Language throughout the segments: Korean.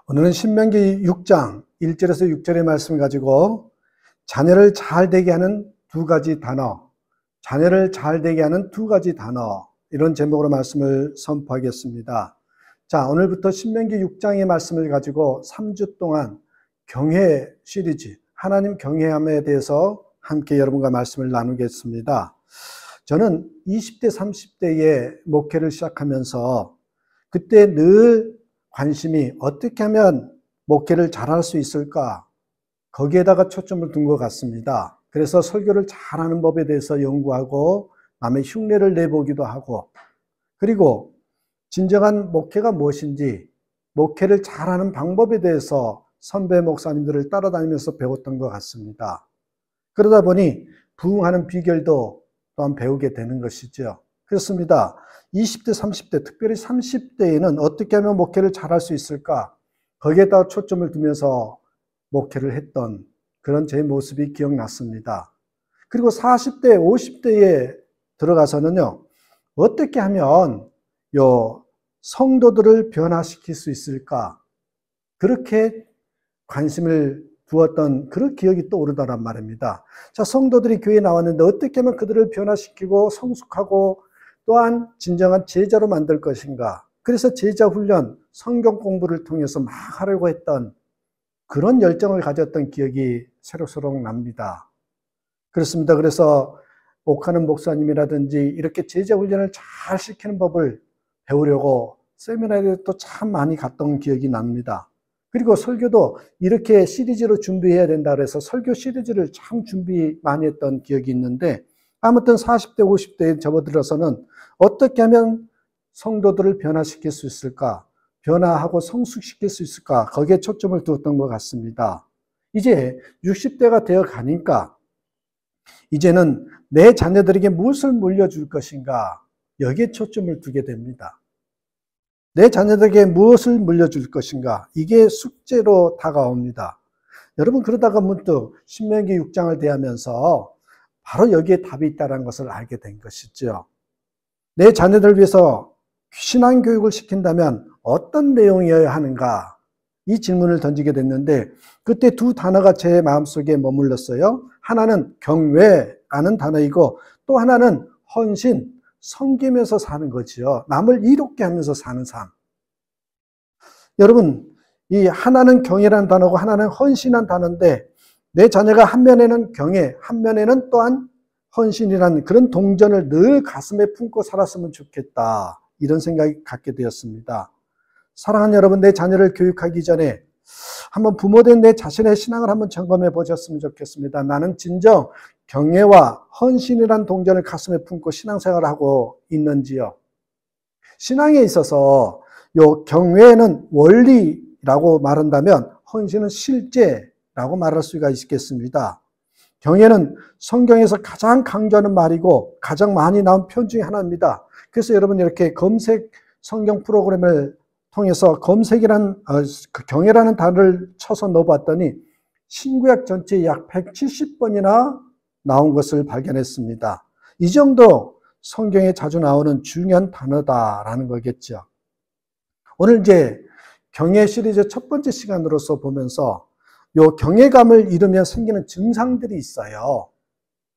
오늘은 신명기 6장 1절에서 6절의 말씀을 가지고 자녀를 잘 되게 하는 두 가지 단어, 자녀를 잘 되게 하는 두 가지 단어, 이런 제목으로 말씀을 선포하겠습니다. 자, 오늘부터 신명기 6장의 말씀을 가지고 3주 동안 경외 시리즈, 하나님 경외함에 대해서 함께 여러분과 말씀을 나누겠습니다. 저는 20대, 30대에 목회를 시작하면서 그때 늘 관심이 어떻게 하면 목회를 잘할 수 있을까? 거기에다가 초점을 둔 것 같습니다. 그래서 설교를 잘하는 법에 대해서 연구하고 남의 흉내를 내보기도 하고, 그리고 진정한 목회가 무엇인지, 목회를 잘하는 방법에 대해서 선배 목사님들을 따라다니면서 배웠던 것 같습니다. 그러다 보니 부흥하는 비결도 또한 배우게 되는 것이죠. 그렇습니다. 20대, 30대, 특별히 30대에는 어떻게 하면 목회를 잘할 수 있을까? 거기에다 초점을 두면서 목회를 했던 그런 제 모습이 기억났습니다. 그리고 40대, 50대에 들어가서는요, 어떻게 하면 성도들을 변화시킬 수 있을까? 그렇게 관심을 두었던 그런 기억이 떠오르더란 말입니다. 자, 성도들이 교회에 나왔는데 어떻게 하면 그들을 변화시키고 성숙하고 또한 진정한 제자로 만들 것인가? 그래서 제자 훈련, 성경 공부를 통해서 막 하려고 했던 그런 열정을 가졌던 기억이 새록새록 납니다. 그렇습니다. 그래서 옥하는 목사님이라든지 이렇게 제자 훈련을 잘 시키는 법을 배우려고 세미나에 또 참 많이 갔던 기억이 납니다. 그리고 설교도 이렇게 시리즈로 준비해야 된다 그래서 설교 시리즈를 참 준비 많이 했던 기억이 있는데, 아무튼 40대, 50대에 접어들어서는 어떻게 하면 성도들을 변화시킬 수 있을까? 변화하고 성숙시킬 수 있을까? 거기에 초점을 두었던 것 같습니다. 이제 60대가 되어 가니까 이제는 내 자녀들에게 무엇을 물려줄 것인가? 여기에 초점을 두게 됩니다. 내 자녀들에게 무엇을 물려줄 것인가? 이게 숙제로 다가옵니다. 여러분, 그러다가 문득 신명기 6장을 대하면서 바로 여기에 답이 있다는 것을 알게 된 것이죠. 내 자녀들을 위해서 신앙교육을 시킨다면 어떤 내용이어야 하는가? 이 질문을 던지게 됐는데, 그때 두 단어가 제 마음속에 머물렀어요. 하나는 경외라는 단어이고, 또 하나는 헌신, 섬기면서 사는 거지요. 남을 이롭게 하면서 사는 삶. 여러분, 이 하나는 경외라는 단어고 하나는 헌신이라는 단어인데, 내 자녀가 한 면에는 경외, 한 면에는 또한 헌신이라는 그런 동전을 늘 가슴에 품고 살았으면 좋겠다, 이런 생각이 갖게 되었습니다. 사랑하는 여러분, 내 자녀를 교육하기 전에 한번 부모된 내 자신의 신앙을 한번 점검해 보셨으면 좋겠습니다. 나는 진정 경외와 헌신이라는 동전을 가슴에 품고 신앙생활을 하고 있는지요? 신앙에 있어서 요 경외는 원리라고 말한다면 헌신은 실제라고 말할 수가 있겠습니다. 경외는 성경에서 가장 강조하는 말이고 가장 많이 나온 표현 중에 하나입니다. 그래서 여러분, 이렇게 검색 성경 프로그램을 통해서 검색이란 경외라는 단어를 쳐서 넣어봤더니 신구약 전체에 약 170번이나 나온 것을 발견했습니다. 이 정도 성경에 자주 나오는 중요한 단어다라는 거겠죠. 오늘 이제 경외 시리즈 첫 번째 시간으로서 보면서 요 경외감을 잃으면 생기는 증상들이 있어요.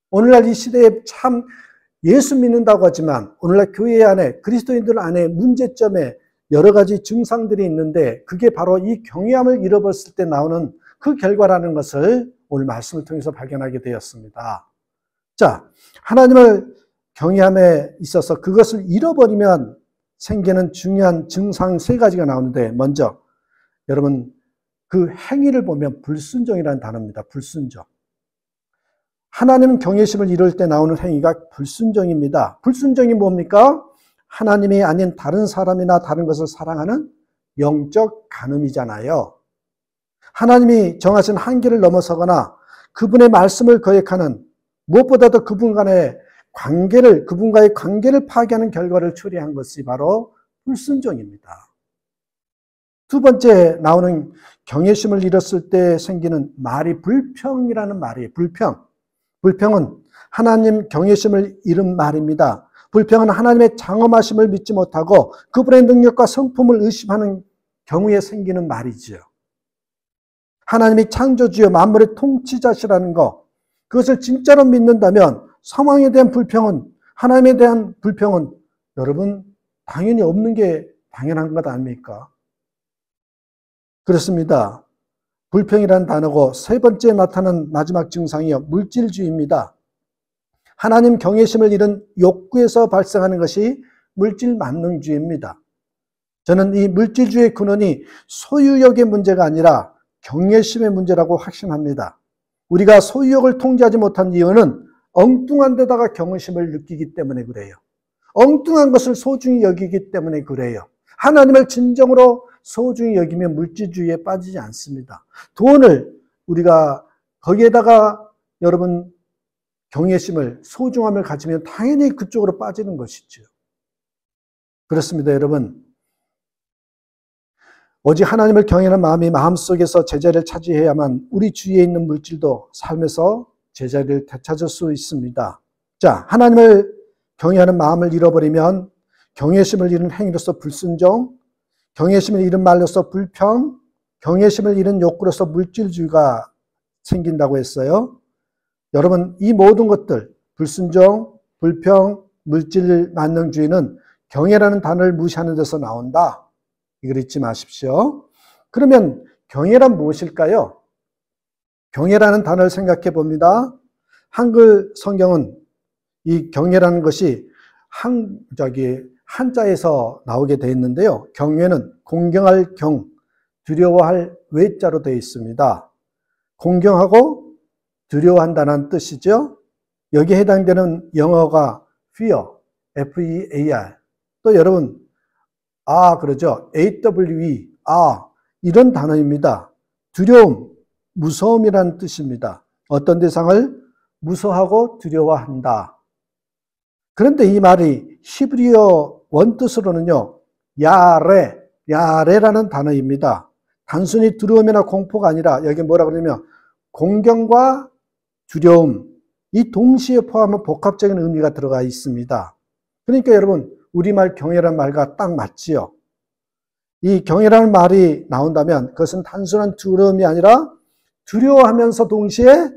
오늘날 이 시대에 참 예수 믿는다고 하지만 오늘날 교회 안에, 그리스도인들 안에 문제점에 여러 가지 증상들이 있는데, 그게 바로 이 경외함을 잃어버렸을 때 나오는 그 결과라는 것을 오늘 말씀을 통해서 발견하게 되었습니다. 자, 하나님을 경외함에 있어서 그것을 잃어버리면 생기는 중요한 증상 세 가지가 나오는데, 먼저 여러분, 그 행위를 보면 불순종이라는 단어입니다. 불순종. 하나님 경외심을 이룰 때 나오는 행위가 불순종입니다. 불순종이 뭡니까? 하나님이 아닌 다른 사람이나 다른 것을 사랑하는 영적 간음이잖아요. 하나님이 정하신 한계를 넘어서거나 그분의 말씀을 거역하는, 무엇보다도 그분과의 관계를 파괴하는 결과를 초래한 것이 바로 불순종입니다. 두 번째 나오는 경외심을 잃었을 때 생기는 말이 불평이라는 말이에요. 불평은 하나님 경외심을 잃은 말입니다. 불평은 하나님의 장엄하심을 믿지 못하고 그분의 능력과 성품을 의심하는 경우에 생기는 말이지요. 하나님이 창조주여 만물의 통치자시라는 것, 그것을 진짜로 믿는다면 상황에 대한 불평은, 하나님에 대한 불평은 여러분 당연히 없는 게 당연한 것 아닙니까? 그렇습니다. 불평이라는 단어고 세 번째 나타난 마지막 증상이요, 물질주의입니다. 하나님 경외심을 잃은 욕구에서 발생하는 것이 물질 만능주의입니다. 저는 이 물질주의의 근원이 소유욕의 문제가 아니라 경외심의 문제라고 확신합니다. 우리가 소유욕을 통제하지 못한 이유는 엉뚱한 데다가 경외심을 느끼기 때문에 그래요. 엉뚱한 것을 소중히 여기기 때문에 그래요. 하나님을 진정으로 소중히 여기면 물질주의에 빠지지 않습니다. 돈을 우리가 거기에다가 여러분 경외심을, 소중함을 가지면 당연히 그쪽으로 빠지는 것이죠. 그렇습니다, 여러분. 오직 하나님을 경외하는 마음이 마음속에서 제자리를 차지해야만 우리 주위에 있는 물질도 삶에서 제자리를 되찾을 수 있습니다. 자, 하나님을 경외하는 마음을 잃어버리면 경외심을 잃은 행위로서 불순종, 경외심을 잃은 말로서 불평, 경외심을 잃은 욕구로서 물질주의가 생긴다고 했어요. 여러분, 이 모든 것들, 불순종, 불평, 물질 만능주의는 경외라는 단어를 무시하는 데서 나온다. 이걸 잊지 마십시오. 그러면 경외란 무엇일까요? 경외라는 단어를 생각해 봅니다. 한글 성경은 이 경외라는 것이 한자에서 나오게 되어 있는데요. 경외는 공경할 경, 두려워할 외자로 되어 있습니다. 공경하고 두려워한다는 뜻이죠. 여기에 해당되는 영어가 fear, F-E-A-R. 또 여러분, 그러죠. AWE, 이런 단어입니다. 두려움, 무서움이라는 뜻입니다. 어떤 대상을 무서워하고 두려워한다. 그런데 이 말이 히브리어 원뜻으로는요, 야레라는 단어입니다. 단순히 두려움이나 공포가 아니라 여기 뭐라 그러냐면 공경과 두려움, 이 동시에 포함한 복합적인 의미가 들어가 있습니다. 그러니까 여러분, 우리말 경외라는 말과 딱 맞지요. 이 경외라는 말이 나온다면 그것은 단순한 두려움이 아니라 두려워하면서 동시에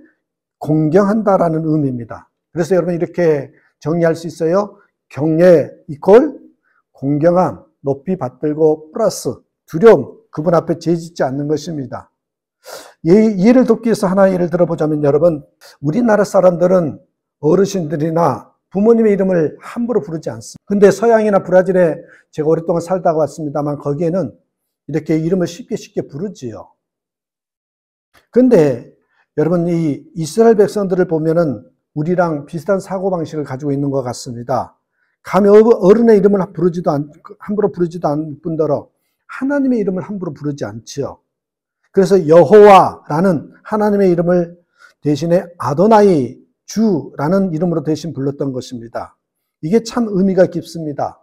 공경한다라는 의미입니다. 그래서 여러분 이렇게 정리할 수 있어요. 경외 이퀄 공경함, 높이 받들고 플러스 두려움, 그분 앞에 죄짓지 않는 것입니다. 이해를 돕기 위해서 하나의 예를 들어보자면 여러분, 우리나라 사람들은 어르신들이나 부모님의 이름을 함부로 부르지 않습니다. 근데 서양이나 브라질에 제가 오랫동안 살다가 왔습니다만 거기에는 이렇게 이름을 쉽게 부르지요. 근데 여러분 이 이스라엘 백성들을 보면은 우리랑 비슷한 사고방식을 가지고 있는 것 같습니다. 감히 어른의 이름을 함부로 부르지도 않을 뿐더러 하나님의 이름을 함부로 부르지 않지요. 그래서 여호와라는 하나님의 이름을 대신에 아도나이 주라는 이름으로 대신 불렀던 것입니다. 이게 참 의미가 깊습니다.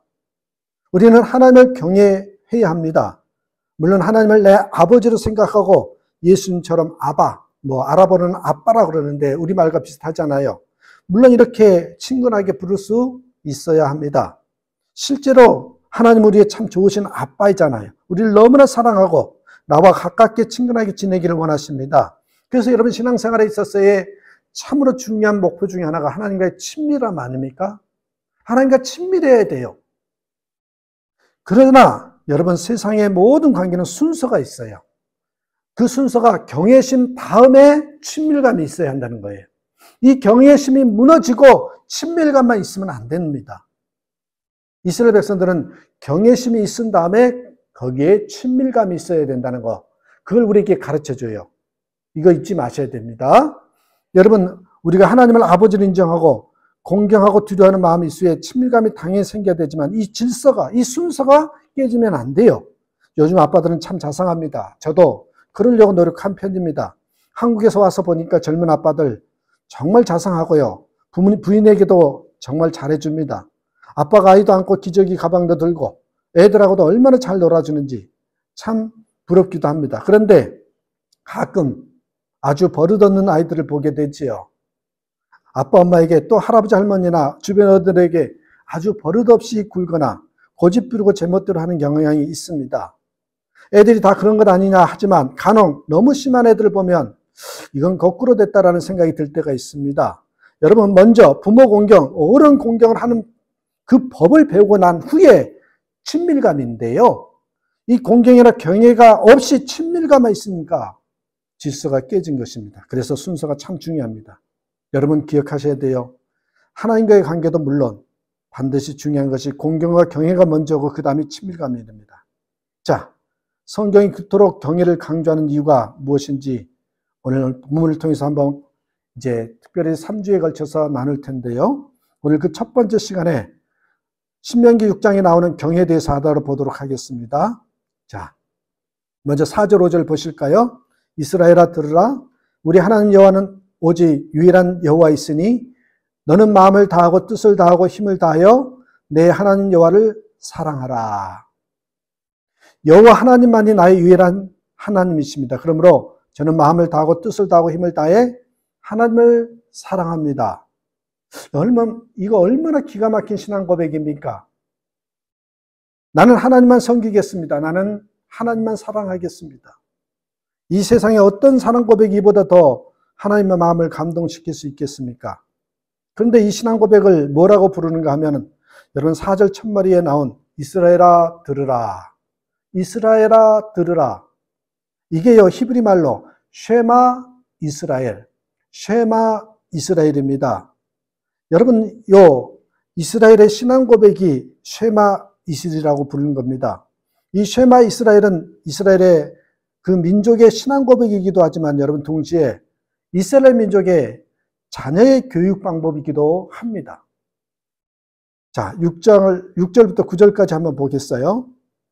우리는 하나님을 경외해야 합니다. 물론 하나님을 내 아버지로 생각하고 예수님처럼 아바, 아랍어로는 아빠라 그러는데 우리말과 비슷하잖아요. 물론 이렇게 친근하게 부를 수 있어야 합니다. 실제로 하나님 우리의 참 좋으신 아빠이잖아요. 우리를 너무나 사랑하고 나와 가깝게 친근하게 지내기를 원하십니다. 그래서 여러분 신앙생활에 있어서의 참으로 중요한 목표 중에 하나가 하나님과의 친밀함 아닙니까? 하나님과 친밀해야 돼요. 그러나 여러분 세상의 모든 관계는 순서가 있어요. 그 순서가 경외심 다음에 친밀감이 있어야 한다는 거예요. 이 경외심이 무너지고 친밀감만 있으면 안 됩니다. 이스라엘 백성들은 경외심이 있은 다음에 거기에 친밀감이 있어야 된다는 거, 그걸 우리에게 가르쳐줘요. 이거 잊지 마셔야 됩니다. 여러분, 우리가 하나님을 아버지로 인정하고 공경하고 두려워하는 마음이 있어야 친밀감이 당연히 생겨야 되지만 이 질서가, 이 순서가 깨지면 안 돼요. 요즘 아빠들은 참 자상합니다. 저도 그러려고 노력한 편입니다. 한국에서 와서 보니까 젊은 아빠들 정말 자상하고요. 부인에게도 정말 잘해줍니다. 아빠가 아이도 안고 기저귀 가방도 들고 애들하고도 얼마나 잘 놀아주는지 참 부럽기도 합니다. 그런데 가끔 아주 버릇없는 아이들을 보게 되지요. 아빠 엄마에게 또 할아버지 할머니나 주변 어른들에게 아주 버릇없이 굴거나 고집 부리고 제멋대로 하는 경향이 있습니다. 애들이 다 그런 것 아니냐 하지만 간혹 너무 심한 애들을 보면 이건 거꾸로 됐다라는 생각이 들 때가 있습니다. 여러분 먼저 부모 공경, 어른 공경을 하는 그 법을 배우고 난 후에 친밀감인데요. 이 공경이나 경애가 없이 친밀감만 있으니까 질서가 깨진 것입니다. 그래서 순서가 참 중요합니다. 여러분 기억하셔야 돼요. 하나님과의 관계도 물론 반드시 중요한 것이 공경과 경애가 먼저고 그 다음에 친밀감이 됩니다. 자, 성경이 그토록 경애를 강조하는 이유가 무엇인지 오늘 본문을 통해서 한번 이제 특별히 3주에 걸쳐서 나눌 텐데요. 오늘 그 첫 번째 시간에 신명기 6장에 나오는 경애에 대해서 알아보도록 하겠습니다. 자, 먼저 4절 5절 보실까요? 이스라엘아 들으라. 우리 하나님 여호와는 오직 유일한 여호와이시니 너는 마음을 다하고 뜻을 다하고 힘을 다하여 내 하나님 여호와를 사랑하라. 여호와 하나님만이 나의 유일한 하나님이십니다. 그러므로 저는 마음을 다하고 뜻을 다하고 힘을 다해 하나님을 사랑합니다. 이거 얼마나 기가 막힌 신앙 고백입니까? 나는 하나님만 섬기겠습니다. 나는 하나님만 사랑하겠습니다. 이 세상에 어떤 사랑 고백이 이보다 더 하나님의 마음을 감동시킬 수 있겠습니까? 그런데 이 신앙 고백을 뭐라고 부르는가 하면 여러분 4절 첫머리에 나온 이스라엘아 들으라. 이스라엘아 들으라. 이게요 히브리 말로 쉐마 이스라엘, 쉐마 이스라엘입니다. 여러분 요 이스라엘의 신앙 고백이 쉐마 이스라엘이라고 부르는 겁니다. 이 쉐마 이스라엘은 이스라엘의 그 민족의 신앙 고백이기도 하지만 여러분 동시에 이스라엘 민족의 자녀의 교육 방법이기도 합니다. 자, 6절부터 9절까지 한번 보겠어요.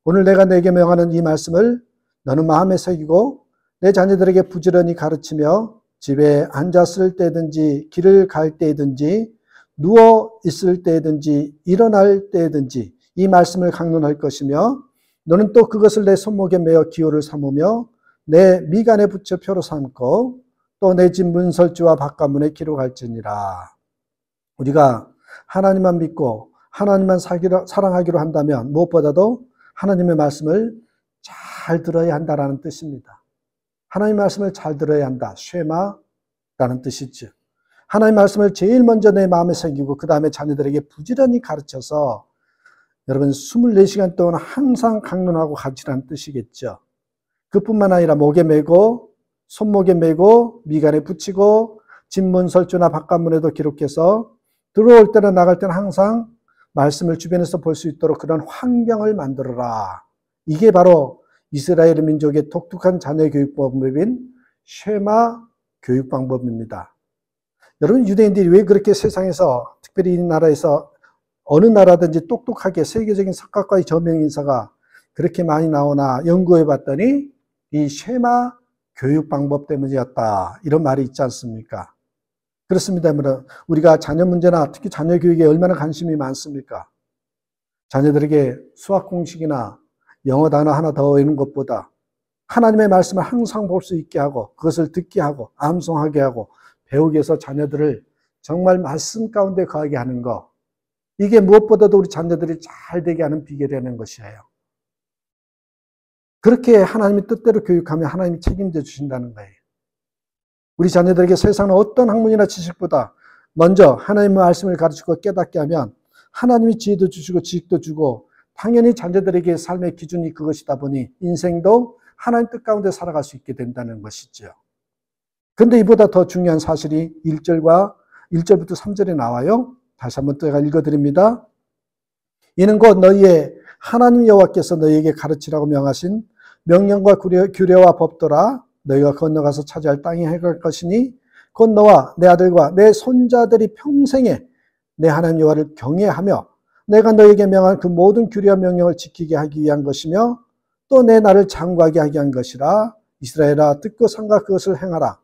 오늘 내가 내게 명하는 이 말씀을 너는 마음에 새기고 내 자녀들에게 부지런히 가르치며 집에 앉았을 때든지 길을 갈 때든지 누워 있을 때든지 일어날 때든지 이 말씀을 강론할 것이며 너는 또 그것을 내 손목에 메어 기호를 삼으며 내 미간에 붙여 표로 삼고 또 내 집 문설주와 바깥문에 기록할지니라. 우리가 하나님만 믿고 하나님만 사랑하기로 한다면 무엇보다도 하나님의 말씀을 잘 들어야 한다라는 뜻입니다. 하나님의 말씀을 잘 들어야 한다. 쉐마라는 뜻이죠. 하나님의 말씀을 제일 먼저 내 마음에 새기고 그 다음에 자녀들에게 부지런히 가르쳐서 여러분 24시간 동안 항상 강론하고 가르치라는 뜻이겠죠. 그뿐만 아니라 목에 메고 손목에 메고 미간에 붙이고 집문설주나 바깥문에도 기록해서 들어올 때나 나갈 때는 항상 말씀을 주변에서 볼 수 있도록 그런 환경을 만들어라. 이게 바로 이스라엘 민족의 독특한 자녀 교육 방법인 쉐마 교육 방법입니다. 여러분 유대인들이 왜 그렇게 세상에서 특별히 이 나라에서 어느 나라든지 똑똑하게 세계적인 석학과의 저명 인사가 그렇게 많이 나오나 연구해 봤더니 이 쉐마 교육 방법 때문이었다. 이런 말이 있지 않습니까? 그렇습니다. 우리가 자녀 문제나 특히 자녀 교육에 얼마나 관심이 많습니까? 자녀들에게 수학 공식이나 영어 단어 하나 더 외우는 것보다 하나님의 말씀을 항상 볼 수 있게 하고 그것을 듣게 하고 암송하게 하고 배우게 해서 자녀들을 정말 말씀 가운데 거하게 하는 것. 이게 무엇보다도 우리 자녀들이 잘 되게 하는 비결이라는 것이에요. 그렇게 하나님의 뜻대로 교육하면 하나님이 책임져 주신다는 거예요. 우리 자녀들에게 세상의 어떤 학문이나 지식보다 먼저 하나님의 말씀을 가르치고 깨닫게 하면 하나님이 지혜도 주시고 지식도 주고 당연히 자녀들에게 삶의 기준이 그것이다 보니 인생도 하나님 뜻 가운데 살아갈 수 있게 된다는 것이죠. 그런데 이보다 더 중요한 사실이 1절부터 3절에 나와요. 다시 한번 제가 읽어드립니다. 이는 곧 너희의 하나님 여호와께서 너희에게 가르치라고 명하신 명령과 규례와 법도라. 너희가 건너가서 차지할 땅에 해갈 것이니 곧 너와 내 아들과 내 손자들이 평생에 내 하나님 여호와를 경외하며 내가 너희에게 명한 그 모든 규례와 명령을 지키게 하기 위한 것이며 또 내 나를 장구하게 하기 위한 것이라. 이스라엘아 듣고 삼가 그것을 행하라.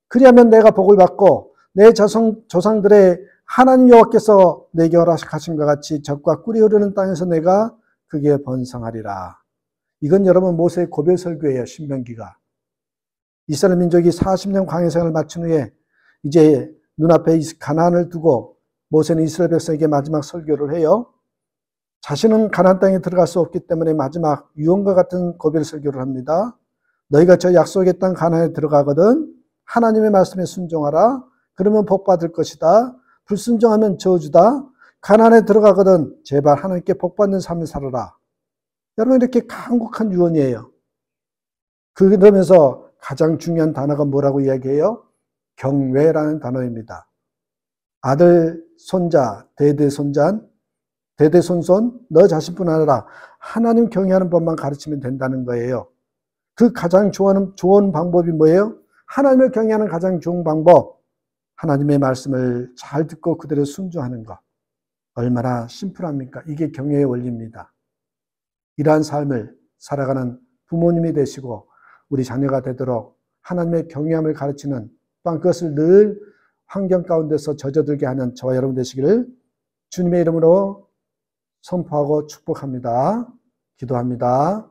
그리하면 내가 복을 받고 내 조상들의 하나님 여호와께서 내게 허락하신 것 같이 젖과 꿀이 흐르는 땅에서 내가 그게 번성하리라. 이건 여러분 모세의 고별 설교예요. 신명기가. 이스라엘 민족이 40년 광야 생활을 마친 후에 이제 눈앞에 가나안을 두고 모세는 이스라엘 백성에게 마지막 설교를 해요. 자신은 가나안 땅에 들어갈 수 없기 때문에 마지막 유언과 같은 고별 설교를 합니다. 너희가 저 약속의 땅 가나안에 들어가거든 하나님의 말씀에 순종하라. 그러면 복 받을 것이다. 불순종하면 저주다. 가나안에 들어가거든 제발 하나님께 복 받는 삶을 살아라. 여러분 이렇게 강력한 유언이에요. 그러면서 가장 중요한 단어가 뭐라고 이야기해요? 경외라는 단어입니다. 아들, 손자, 대대손손 너 자신뿐 아니라 하나님 경외하는 법만 가르치면 된다는 거예요. 그 가장 좋은 방법이 뭐예요? 하나님을 경외하는 가장 좋은 방법, 하나님의 말씀을 잘 듣고 그대로 순종하는 것. 얼마나 심플합니까? 이게 경외의 원리입니다. 이러한 삶을 살아가는 부모님이 되시고 우리 자녀가 되도록 하나님의 경외함을 가르치는 또한 그것을 늘 환경 가운데서 젖어들게 하는 저와 여러분 되시기를 주님의 이름으로 선포하고 축복합니다. 기도합니다.